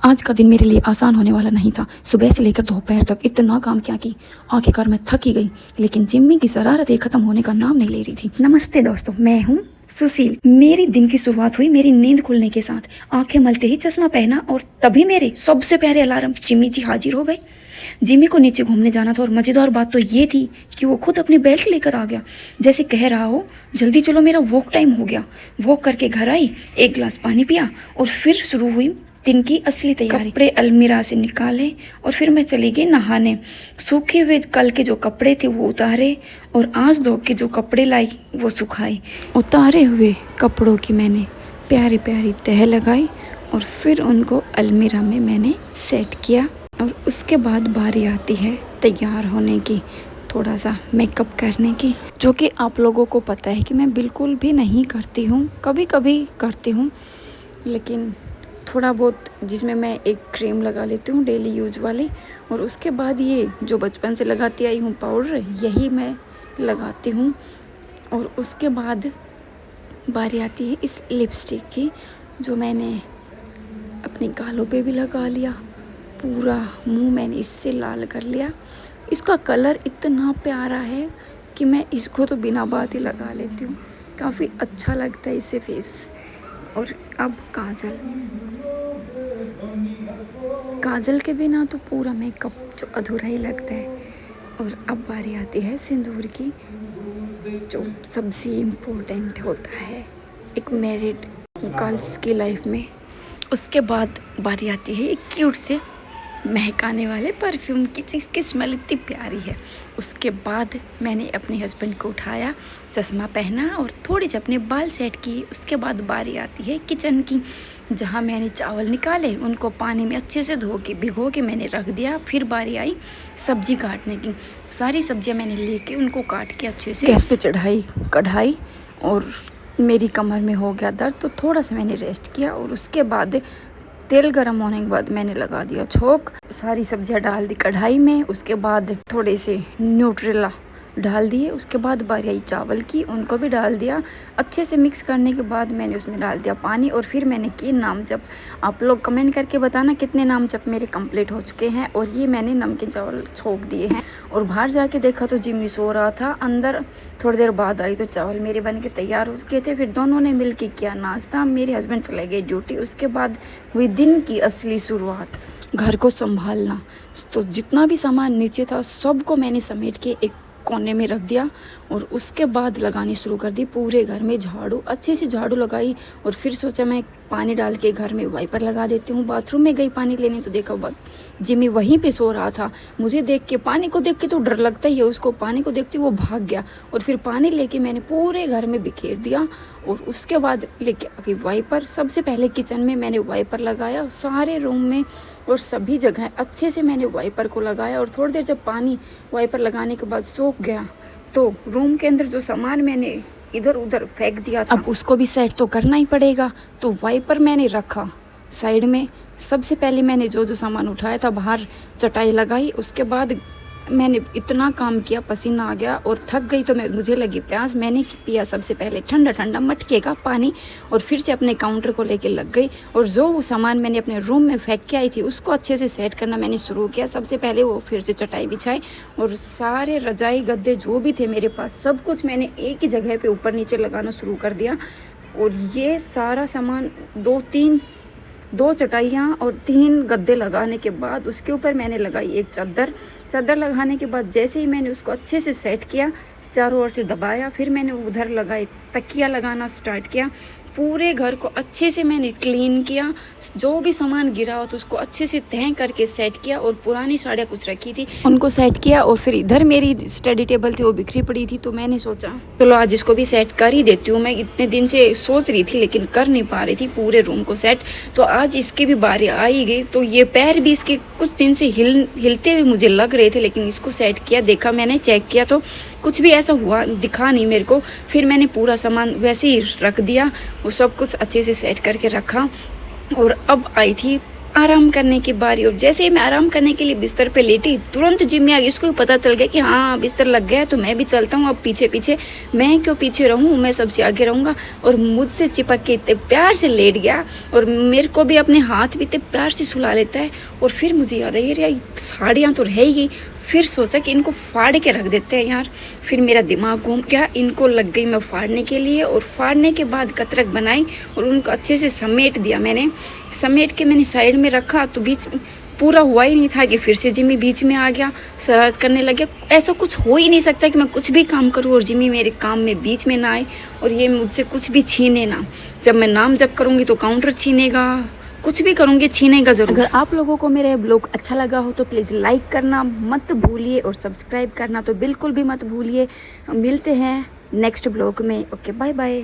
आज का दिन मेरे लिए आसान होने वाला नहीं था। सुबह से लेकर दोपहर तक इतना काम किया कि आखिरकार मैं थक ही गई, लेकिन जिम्मी की शरारतें खत्म होने का नाम नहीं ले रही थी। नमस्ते दोस्तों, मैं हूँ सुशील। मेरी दिन की शुरुआत हुई मेरी नींद खुलने के साथ। आंखें मलते ही चश्मा पहना और तभी मेरे सबसे प्यारे अलार्म जिम्मी जी हाजिर हो गए। जिम्मी को नीचे घूमने जाना था और मज़ेदार बात तो ये थी कि वो खुद अपनी बेल्ट लेकर आ गया, जैसे कह रहा हो जल्दी चलो मेरा वॉक टाइम हो गया। वॉक करके घर आई, एक गिलास पानी पिया और फिर शुरू हुई दिन की असली तैयारी। कपड़े अलमीरा से निकाले और फिर मैं चली गई नहाने। सूखे हुए कल के जो कपड़े थे वो उतारे और आज धो के जो कपड़े लाई वो सुखाए। उतारे हुए कपड़ों की मैंने प्यारी प्यारी तह लगाई और फिर उनको अलमीरा में मैंने सेट किया। और उसके बाद बारी आती है तैयार होने की, थोड़ा सा मेकअप करने की, जो कि आप लोगों को पता है कि मैं बिल्कुल भी नहीं करती हूँ। कभी कभी करती हूँ, लेकिन थोड़ा बहुत, जिसमें मैं एक क्रीम लगा लेती हूँ डेली यूज वाली, और उसके बाद ये जो बचपन से लगाती आई हूँ पाउडर, यही मैं लगाती हूँ। और उसके बाद बारी आती है इस लिपस्टिक की, जो मैंने अपने गालों पे भी लगा लिया। पूरा मुंह मैंने इससे लाल कर लिया। इसका कलर इतना प्यारा है कि मैं इसको तो बिना बात ही लगा लेती हूँ। काफ़ी अच्छा लगता है इससे फेस। और अब काजल के बिना तो पूरा मेकअप जो अधूरा ही लगता है। और अब बारी आती है सिंदूर की, जो सबसे इम्पोर्टेंट होता है एक मैरिड गर्ल्स की लाइफ में। उसके बाद बारी आती है एक क्यूट से महकाने वाले परफ्यूम की, जिसकी स्मेल इतनी प्यारी है। उसके बाद मैंने अपने हस्बैंड को उठाया, चश्मा पहना और थोड़ी सी अपने बाल सेट किए। उसके बाद बारी आती है किचन की, जहाँ मैंने चावल निकाले, उनको पानी में अच्छे से भिगो के मैंने रख दिया। फिर बारी आई सब्जी काटने की। सारी सब्जियाँ मैंने लेके उनको काट के अच्छे से गैस पे चढ़ाई कढ़ाई, और मेरी कमर में हो गया दर्द, तो थोड़ा सा मैंने रेस्ट किया। और उसके बाद तेल गर्म होने के बाद मैंने लगा दिया छोंक, सारी सब्जियां डाल दी कढ़ाई में। उसके बाद थोड़े से न्यूट्रेला डाल दिए। उसके बाद बारी आई चावल की, उनको भी डाल दिया। अच्छे से मिक्स करने के बाद मैंने उसमें डाल दिया पानी, और फिर मैंने किए नाम जप। आप लोग कमेंट करके बताना कितने नाम जप मेरे कंप्लीट हो चुके हैं। और ये मैंने नमकीन चावल छोंक दिए हैं। और बाहर जाके देखा तो जिम्मी सो रहा था। अंदर थोड़ी देर बाद आई तो चावल मेरे बन के तैयार हो चुके थे। फिर दोनों ने मिल के किया नाश्ता। मेरे हस्बैंड चले गए ड्यूटी। उसके बाद हुई दिन की असली शुरुआत, घर को संभालना। तो जितना भी सामान नीचे था सबको मैंने समेट के एक कोने में रख दिया, और उसके बाद लगानी शुरू कर दी पूरे घर में झाड़ू। अच्छे से झाड़ू लगाई और फिर सोचा मैं पानी डाल के घर में वाइपर लगा देती हूँ। बाथरूम में गई पानी लेने, तो देखा जिम्मी वहीं पे सो रहा था। मुझे देख के, पानी को देख के तो डर लगता ही है उसको, पानी को देखते वो भाग गया। और फिर पानी लेके मैंने पूरे घर में बिखेर दिया। और उसके बाद लेके आके वाइपर, सबसे पहले किचन में मैंने वाइपर लगाया, सारे रूम में और सभी जगह अच्छे से मैंने वाइपर को लगाया। और थोड़ी देर जब पानी वाइपर लगाने के बाद सूख गया, तो रूम के अंदर जो सामान मैंने इधर उधर फेंक दिया था, अब उसको भी सेट तो करना ही पड़ेगा। तो वाइपर मैंने रखा साइड में। सबसे पहले मैंने जो जो सामान उठाया था बाहर चटाई लगाई। उसके बाद मैंने इतना काम किया, पसीना आ गया और थक गई, तो मुझे लगी प्यास। मैंने पिया सबसे पहले ठंडा ठंडा मटके का पानी, और फिर से अपने काउंटर को लेके लग गई। और जो वो सामान मैंने अपने रूम में फेंक के आई थी उसको अच्छे से सेट करना मैंने शुरू किया। सबसे पहले वो फिर से चटाई बिछाई, और सारे रजाई गद्दे जो भी थे मेरे पास, सब कुछ मैंने एक ही जगह पे ऊपर नीचे लगाना शुरू कर दिया। और ये सारा सामान दो चटाइयाँ और 3 गद्दे लगाने के बाद उसके ऊपर मैंने लगाई एक चादर लगाने के बाद जैसे ही मैंने उसको अच्छे से सेट किया, चारों ओर से दबाया, फिर मैंने उधर लगाए तकिया लगाना स्टार्ट किया। पूरे घर को अच्छे से मैंने क्लीन किया। जो भी सामान गिरा हो तो उसको अच्छे से तह करके सेट किया। और पुरानी साड़ियाँ कुछ रखी थी उनको सेट किया। और फिर इधर मेरी स्टडी टेबल थी, वो बिखरी पड़ी थी, तो मैंने सोचा चलो आज इसको भी सेट कर ही देती हूँ। मैं इतने दिन से सोच रही थी लेकिन कर नहीं पा रही थी पूरे रूम को सेट, तो आज इसकी भी बारी आ ही गई। तो ये पैर भी इसके कुछ दिन से हिलते हुए मुझे लग रहे थे, लेकिन इसको सेट किया, देखा मैंने, चेक किया तो कुछ भी ऐसा हुआ दिखा नहीं मेरे को। फिर मैंने पूरा सामान वैसे ही रख दिया, वो सब कुछ अच्छे से सेट करके रखा। और अब आई थी आराम करने की बारी। और जैसे ही मैं आराम करने के लिए बिस्तर पे लेटी, तुरंत जिम्मी आ गई। उसको भी पता चल गया कि हाँ बिस्तर लग गया है, तो मैं भी चलता हूँ अब पीछे पीछे। मैं क्यों पीछे रहूँ, मैं सबसे आगे रहूँगा। और मुझसे चिपक के इतने प्यार से लेट गया, और मेरे को भी अपने हाथ भी इतने प्यार से सुला लेता है। और फिर मुझे याद आई, यार साड़ियाँ तो रह ही गई। फिर सोचा कि इनको फाड़ के रख देते हैं यार। फिर मेरा दिमाग घूम गया, इनको लग गई मैं फाड़ने के लिए। और फाड़ने के बाद कतरक बनाई और उनको अच्छे से समेट दिया। मैंने समेट के मैंने साइड में रखा, तो बीच पूरा हुआ ही नहीं था कि फिर से जिम्मी बीच में आ गया, शरारत करने लग गया। ऐसा कुछ हो ही नहीं सकता कि मैं कुछ भी काम करूँ और जिम्मी मेरे काम में बीच में ना आए, और ये मुझसे कुछ भी छीने ना। जब मैं नाम जप करूँगी तो काउंटर छीनेगा, कुछ भी करूँगी छीनेगा ज़रूर। अगर आप लोगों को मेरा ब्लॉग अच्छा लगा हो तो प्लीज़ लाइक करना मत भूलिए, और सब्सक्राइब करना तो बिल्कुल भी मत भूलिए। मिलते हैं नेक्स्ट ब्लॉग में। Okay, bye bye.